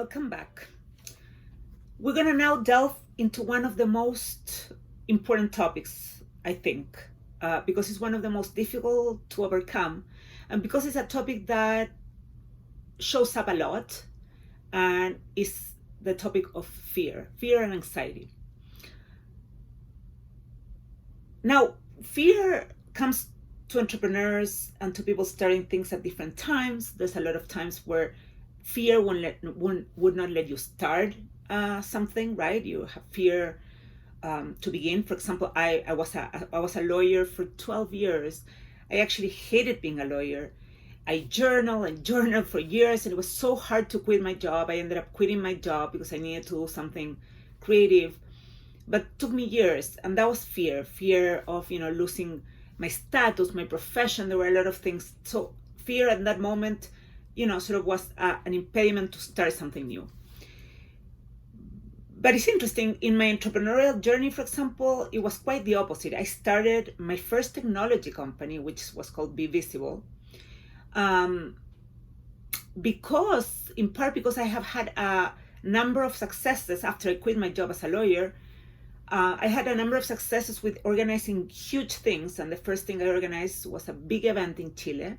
welcome back. We're going to now delve into one of the most important topics, I think, because it's one of the most difficult to overcome, and because it's a topic that shows up a lot, and is the topic of fear and anxiety. Now, fear comes to entrepreneurs and to people starting things at different times. There's a lot of times where fear would not let you start something, right? You have fear to begin. For example, I was a lawyer for 12 years. I actually hated being a lawyer. I journaled for years, and it was so hard to quit my job. I ended up quitting my job because I needed to do something creative, but it took me years, and that was fear of losing my status, my profession. There were a lot of things. So fear at that moment, sort of was an impediment to start something new. But it's interesting, in my entrepreneurial journey, for example, it was quite the opposite. I started my first technology company, which was called Be Visible, in part because I have had a number of successes after I quit my job as a lawyer. I had a number of successes with organizing huge things, and the first thing I organized was a big event in Chile.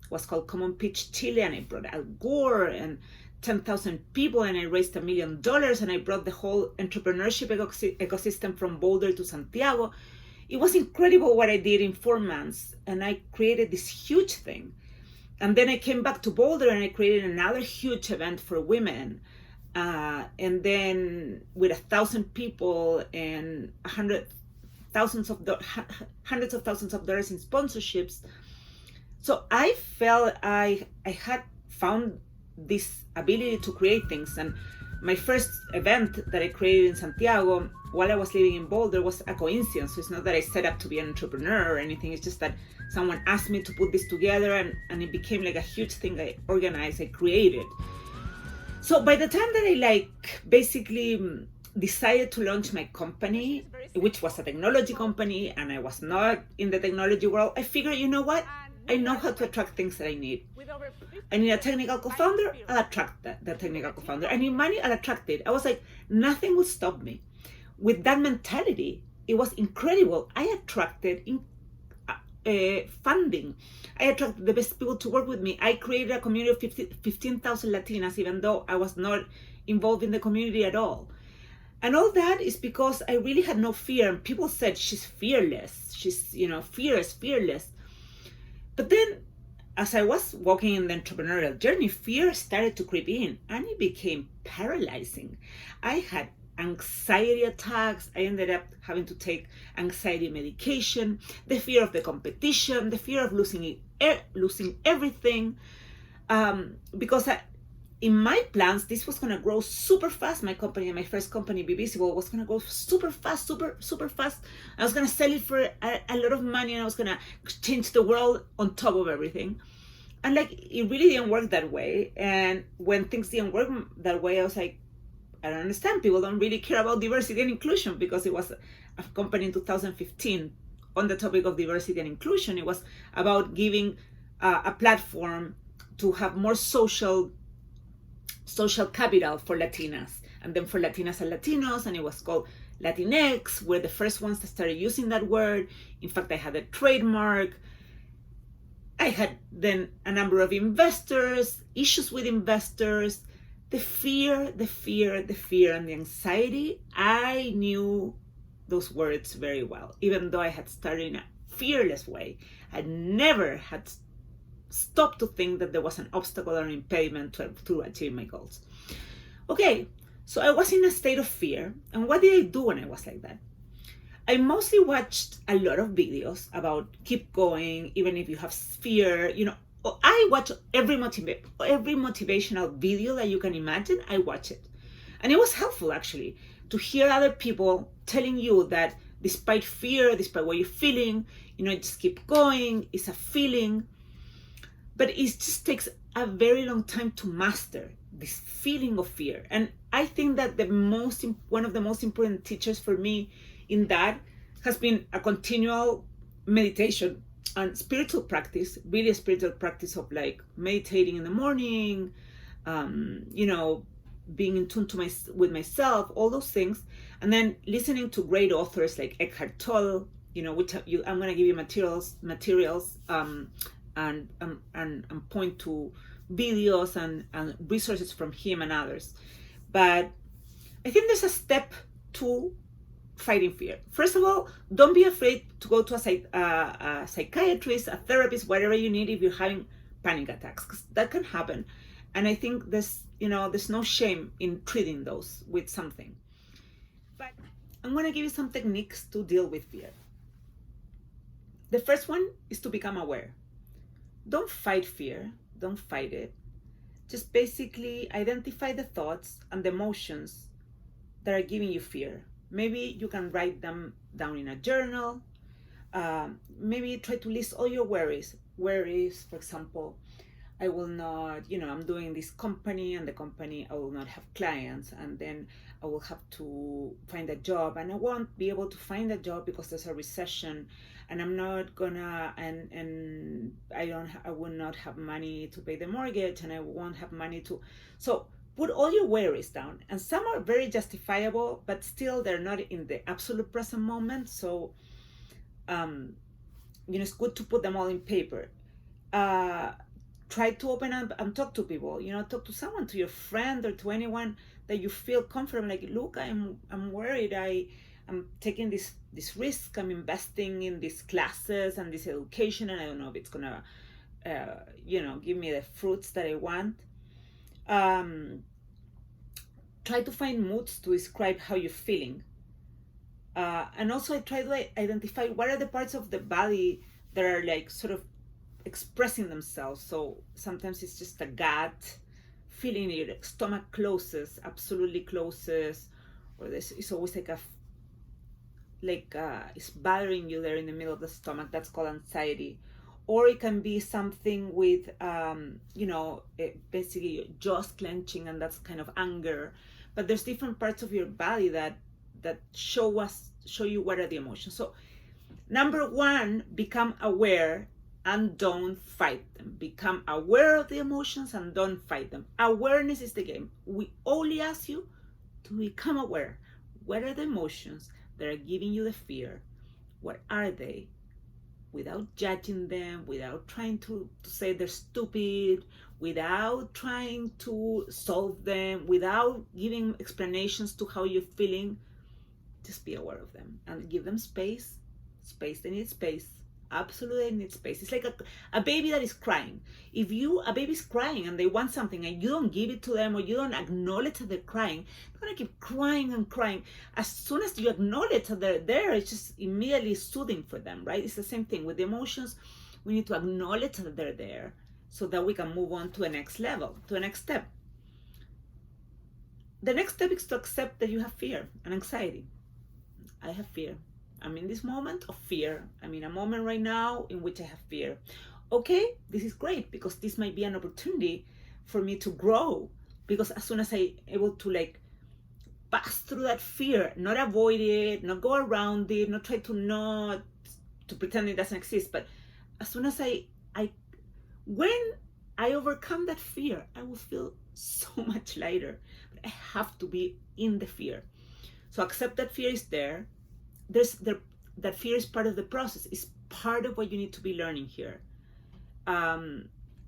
It was called Common Pitch Chile, and I brought Al Gore and 10,000 people, and I raised $1 million, and I brought the whole entrepreneurship ecosystem from Boulder to Santiago. It was incredible what I did in 4 months, and I created this huge thing. And then I came back to Boulder, and I created another huge event for women. And then with 1,000 people and hundreds of thousands of dollars in sponsorships. So I felt I had found this ability to create things. And my first event that I created in Santiago while I was living in Boulder was a coincidence. So it's not that I set up to be an entrepreneur or anything. It's just that someone asked me to put this together, and it became like a huge thing I organized, I created. So by the time that I basically decided to launch my company, which was a technology company, and I was not in the technology world, I figured, you know what? I know how to attract things that I need. I need a technical co-founder, I'll attract the technical co-founder. I need money, I'll attract it. I was like, nothing will stop me. With that mentality, it was incredible. I attracted funding. I attracted the best people to work with me. I created a community of 15,000 Latinas, even though I was not involved in the community at all. And all that is because I really had no fear. And people said, she's fearless. She's, fearless. But then, as I was walking in the entrepreneurial journey, fear started to creep in, and it became paralyzing. I had anxiety attacks. I ended up having to take anxiety medication, the fear of the competition, the fear of losing everything, because in my plans, this was going to grow super fast. My company, my first company, Be Visible, was going to grow super fast. I was going to sell it for a lot of money, and I was going to change the world on top of everything. And it really didn't work that way. And when things didn't work that way, I was like, I don't understand. People don't really care about diversity and inclusion, because it was a company in 2015 on the topic of diversity and inclusion. It was about giving a platform to have more social capital for Latinas, and then for Latinas and Latinos, and it was called Latinx. We're the first ones that started using that word. In fact, I had a trademark. I had then a number of investors, issues with investors, the fear, and the anxiety. I knew those words very well, even though I had started in a fearless way. I never had stopped to think that there was an obstacle or an impediment to achieve my goals. Okay, so I was in a state of fear. And what did I do when I was like that? I mostly watched a lot of videos about keep going, even if you have fear. I watch every motivational video that you can imagine. I watch it. And it was helpful, actually, to hear other people telling you that despite fear, despite what you're feeling, just keep going. It's a feeling. But it just takes a very long time to master this feeling of fear. And I think that one of the most important teachers for me in that has been a continual meditation and spiritual practice, really a spiritual practice of meditating in the morning, being in tune with myself, all those things, and then listening to great authors like Eckhart Tolle, which I'm going to give you materials, and point to videos and resources from him and others. But I think there's a step to fighting fear. First of all, don't be afraid to go to a psychiatrist, a therapist, whatever you need if you're having panic attacks, because that can happen. And I think there's no shame in treating those with something. But I'm going to give you some techniques to deal with fear. The first one is to become aware. Don't fight fear, don't fight it. Just basically identify the thoughts and the emotions that are giving you fear. Maybe you can write them down in a journal. Maybe try to list all your worries. Worries, for example, I will not, I'm doing this company, and the company, I will not have clients, and then I will have to find a job, and I won't be able to find a job because there's a recession, and I'm not gonna, and I will not have money to pay the mortgage, and I won't have money to, so put all your worries down, and some are very justifiable, but still they're not in the absolute present moment. So, it's good to put them all in paper. Try to open up and talk to people. Talk to someone, to your friend or to anyone that you feel comfortable. Like, look, I'm worried. I'm taking this risk. I'm investing in these classes and this education, and I don't know if it's gonna, give me the fruits that I want. Try to find moods to describe how you're feeling. And also I try to identify what are the parts of the body that are like sort of expressing themselves. So sometimes it's just a gut feeling, your stomach closes, absolutely closes, or it's always like it's bothering you there in the middle of the stomach. That's called anxiety. Or it can be something with basically your jaws clenching, and that's kind of anger. But there's different parts of your body that show you what are the emotions. So number one, become aware and don't fight them. Become aware of the emotions and don't fight them. Awareness is the game. We only ask you to become aware. What are the emotions that are giving you the fear? What are they? Without judging them, without trying to say they're stupid, without trying to solve them, without giving explanations to how you're feeling. Just be aware of them and give them space. They need space. Absolutely need space. It's like a baby that is crying. If a baby's crying and they want something and you don't give it to them, or you don't acknowledge that they're crying, they're gonna keep crying and crying. As soon as you acknowledge that they're there, it's just immediately soothing for them, right? It's the same thing with the emotions. We need to acknowledge that they're there so that we can move on to a next level, to a next step. The next step is to accept that you have fear and anxiety. I have fear. I'm in this moment of fear. I'm in a moment right now in which I have fear. Okay, this is great, because this might be an opportunity for me to grow. Because as soon as I'm able to pass through that fear, not avoid it, not go around it, not try to pretend it doesn't exist, but as soon as when I overcome that fear, I will feel so much lighter. But I have to be in the fear. So accept that fear is there. That fear is part of the process. It's part of what you need to be learning here.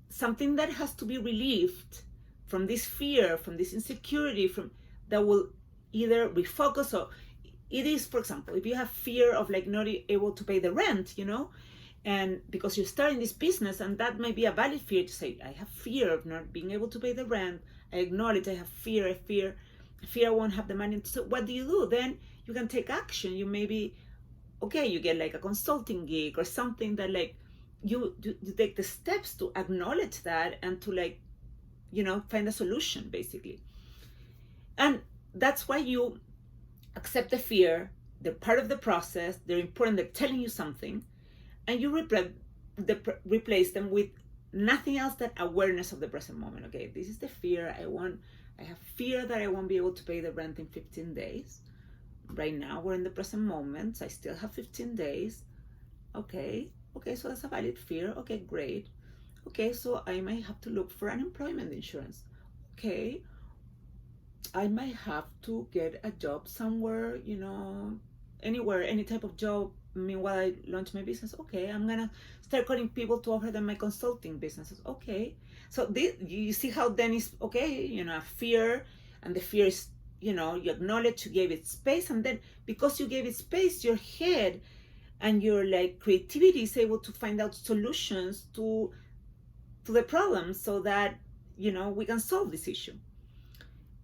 Something that has to be relieved from this fear, from this insecurity, that will either refocus, or it is, for example, if you have fear of not able to pay the rent, and because you're starting this business, and that might be a valid fear to say, I have fear of not being able to pay the rent. I acknowledge I have fear. I fear I won't have the money. So what do? Then you can take action. You maybe, you get a consulting gig or something that you take the steps to acknowledge that and to find a solution, basically. And that's why you accept the fear. They're part of the process. They're important. They're telling you something, and you replace them with nothing else than awareness of the present moment. Okay, this is the fear. I have fear that I won't be able to pay the rent in 15 days. Right now, we're in the present moment. So I still have 15 days. Okay, so that's a valid fear. Okay, great. Okay, so I might have to look for unemployment insurance. Okay, I might have to get a job somewhere, anywhere, any type of job. Meanwhile, I launch my business. Okay, I'm gonna start calling people to offer them my consulting businesses. Okay, so this, you see how then is okay, fear, and the fear is, you acknowledge, you gave it space, and then because you gave it space, your head and your like creativity is able to find out solutions to the problem, so that we can solve this issue,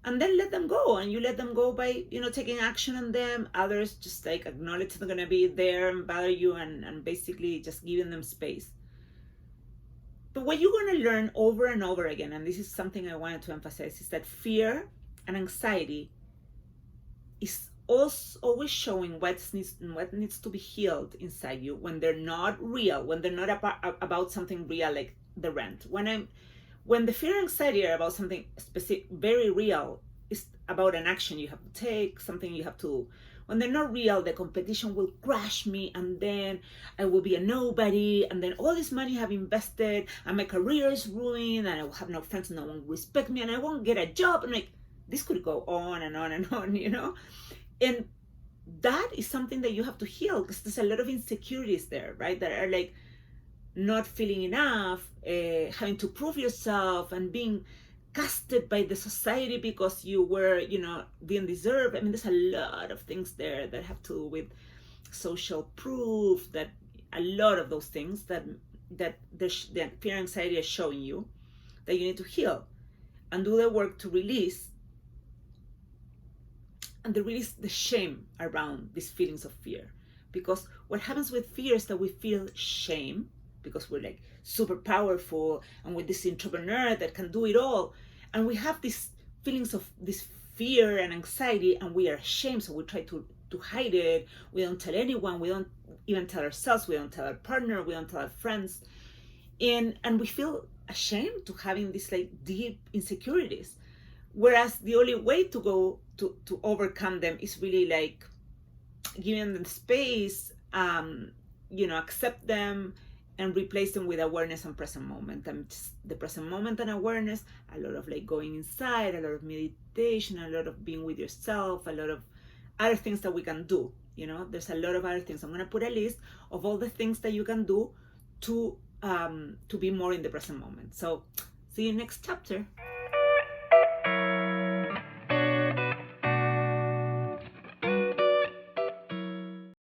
and then let them go. And you let them go by taking action on them. Others just like acknowledge they're going to be there and bother you, and basically just giving them space. But what you're going to learn over and over again, and this is something I wanted to emphasize, is that fear and anxiety is also always showing what needs to be healed inside you, when they're not real, when they're not about something real, like the rent. When the fear and anxiety are about something specific, very real, it's about an action you have to take, something you have to. When they're not real, the competition will crush me, and then I will be a nobody, and then all this money I have invested, and my career is ruined, and I will have no friends, and no one will respect me, and I won't get a job. And like, this could go on and on and on. And that is something that you have to heal, because there's a lot of insecurities there, right? That are like not feeling enough, having to prove yourself, and being casted by the society because you were, didn't deserve. I mean, there's a lot of things there that have to do with social proof, that a lot of those things that the fear and anxiety is showing you, that you need to heal and do the work to release, and the release the shame around these feelings of fear. Because what happens with fear is that we feel shame, because we're like super powerful, and we're this entrepreneur that can do it all, and we have these feelings of this fear and anxiety, and we are ashamed, so we try to hide it. We don't tell anyone, we don't even tell ourselves, we don't tell our partner, we don't tell our friends, and we feel ashamed to having these like deep insecurities. Whereas the only way to go to overcome them is really like giving them space, accept them, and replace them with awareness and present moment. And just the present moment and awareness, a lot of like going inside, a lot of meditation, a lot of being with yourself, a lot of other things that we can do. There's a lot of other things. I'm gonna put a list of all the things that you can do to be more in the present moment. So see you next chapter.